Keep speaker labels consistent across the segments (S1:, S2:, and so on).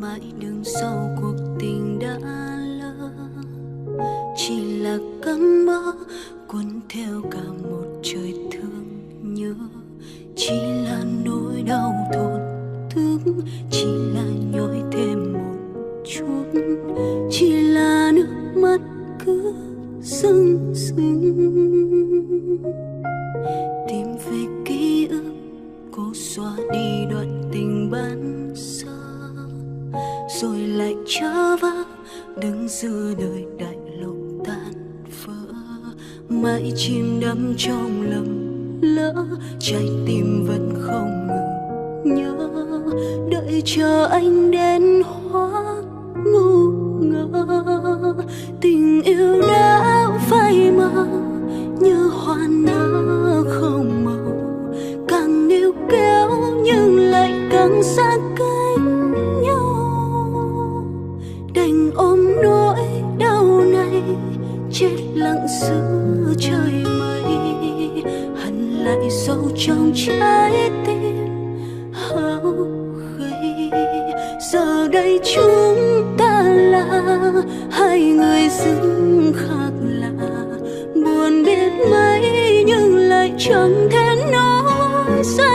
S1: mãi đứng sau cuộc tình đã lỡ, chỉ là cơn mơ cuốn theo cả một trời thương nhớ. Chỉ là nỗi đau thổn thức, chỉ là nhói thêm một chút, chỉ là nước mắt cứ rưng rưng. Tìm về ký ức, cố xóa đi đoạn tình ban sơ, rồi lại trở vỡ đứng giữa đời đại lộ tan vỡ. Mãi chìm đắm trong lầm lỡ, trái tim vẫn không ngừng nhớ, đợi chờ anh đến hóa ngu ngơ. Tình yêu đã phai màu như hoa nở không màu, càng níu kéo nhưng lại càng xa cách nhau. Đành ôm nỗi đau này chết lặng giữa trời mây, hằn lại sâu trong trái tim hao gầy. Giờ đây chúng ta là hai người dưng khác lạ, buồn biết mấy nhưng lại chẳng thể nói ra.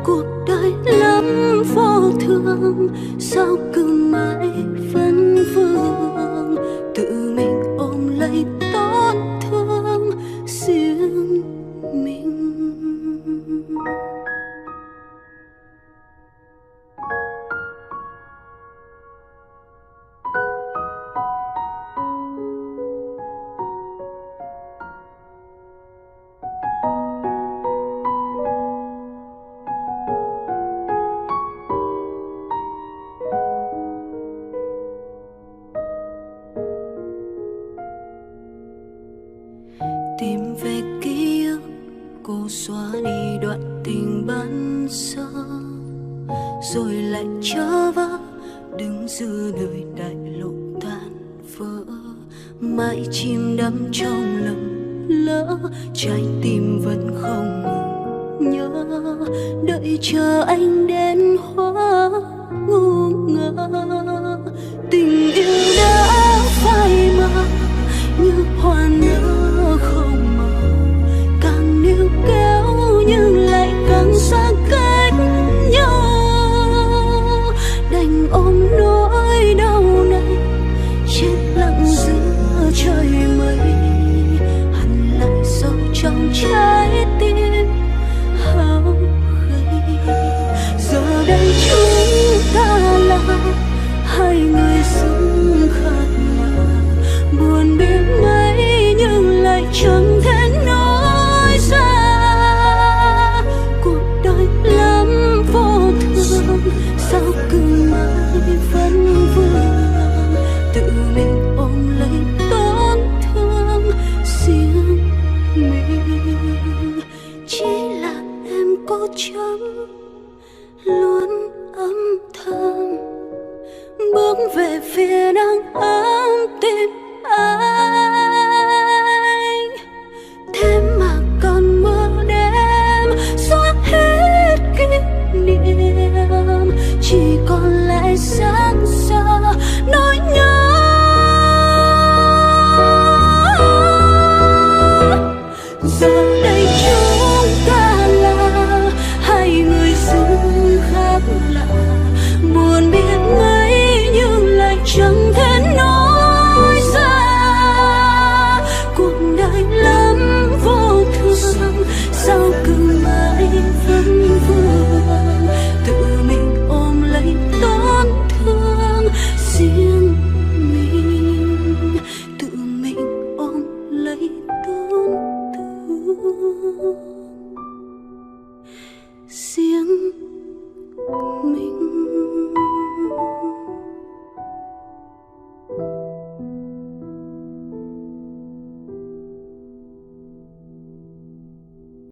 S1: Cuộc đời lắm vô thường, sao cứ mãi vẫn vương, tự mình ôm lấy tổn thương riêng mình. Tìm về ký ức, cố xóa đi đoạn tình ban sơ, rồi lại trở vỡ đứng giữa đời đại lộ tan vỡ. Mãi chìm đắm trong lầm lỡ, trái tim vẫn không ngừng nhớ, đợi chờ anh đến hóa ngu ngơ. Tình yêu đã phai màu như hoa nở không màu, càng níu kéo nhưng lại càng xa cách nhau. Đành ôm nỗi đau này chết lặng giữa trời mây, hằn lại sâu trong trái tim hao gầy. Giờ đây chúng ta là hai người dưng khác lạ, buồn biết mấy nhưng lại chẳng thể nói ra. Cuộc đời lắm vô thường, sao cứ mãi vẫn vương, tự mình ôm lấy tổn thương riêng mình. Chỉ là em cố chấp luôn âm thầm bước về phía đang ấm tim anh. Thế mà còn mơ đêm xóa hết kỷ niệm, chỉ còn lại xa